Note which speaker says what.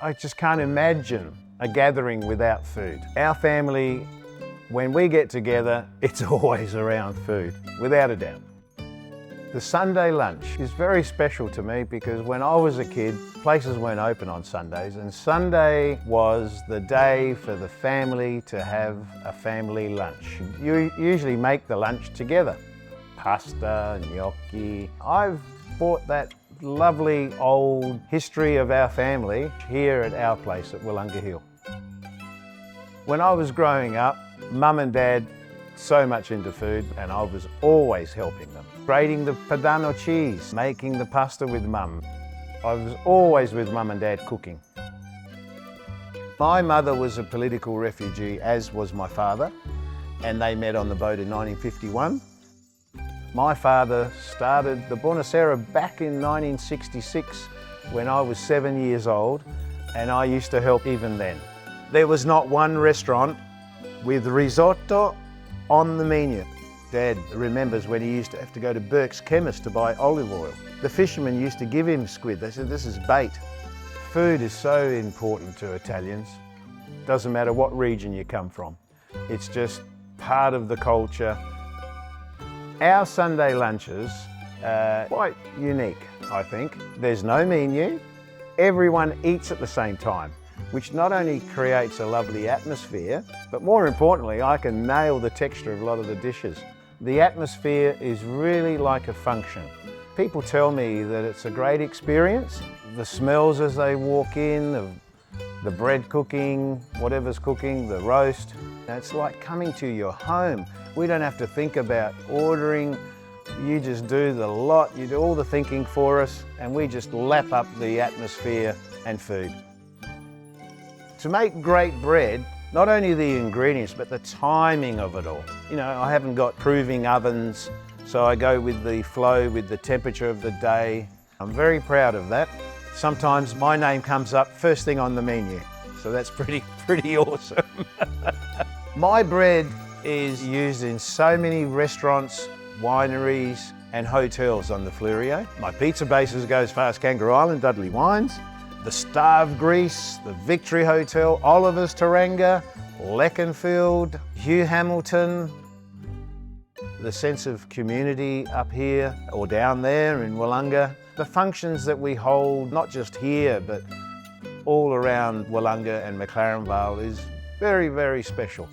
Speaker 1: I just can't imagine a gathering without food. Our family, when we get together, it's always around food, without a doubt. The Sunday lunch is very special to me because when I was a kid, places weren't open on Sundays, and Sunday was the day for the family to have a family lunch. You usually make the lunch together. Pasta, gnocchi. I've brought that lovely old history of our family here at our place at Willunga Hill. When I was growing up, Mum and Dad so much into food, and I was always helping them. Grating the Padano cheese, making the pasta with Mum. I was always with Mum and Dad cooking. My mother was a political refugee, as was my father, and they met on the boat in 1951. My father started the Buonasera back in 1966 when I was 7 years old, and I used to help even then. There was not one restaurant with risotto on the menu. Dad remembers when he used to have to go to Burke's Chemist to buy olive oil. The fishermen used to give him squid. They said, this is bait. Food is so important to Italians. Doesn't matter what region you come from. It's just part of the culture. Our Sunday lunches are quite unique, I think. There's no menu. Everyone eats at the same time, which not only creates a lovely atmosphere, but more importantly, I can nail the texture of a lot of the dishes. The atmosphere is really like a function. People tell me that it's a great experience. The smells as they walk in, the bread cooking, whatever's cooking, the roast. It's like coming to your home. We don't have to think about ordering. You just do the lot, you do all the thinking for us, and we just lap up the atmosphere and food. To make great bread, not only the ingredients, but the timing of it all. You know, I haven't got proving ovens, so I go with the flow, with the temperature of the day. I'm very proud of that. Sometimes my name comes up first thing on the menu, so that's pretty awesome. My bread is used in so many restaurants, wineries, and hotels on the Fleurieu. My pizza bases go as far as Kangaroo Island, Dudley Wines. The Star of Greece, the Victory Hotel, Oliver's Taranga, Leconfield, Hugh Hamilton. The sense of community up here or down there in Willunga. The functions that we hold, not just here, but all around Willunga and McLaren Vale is very, very special.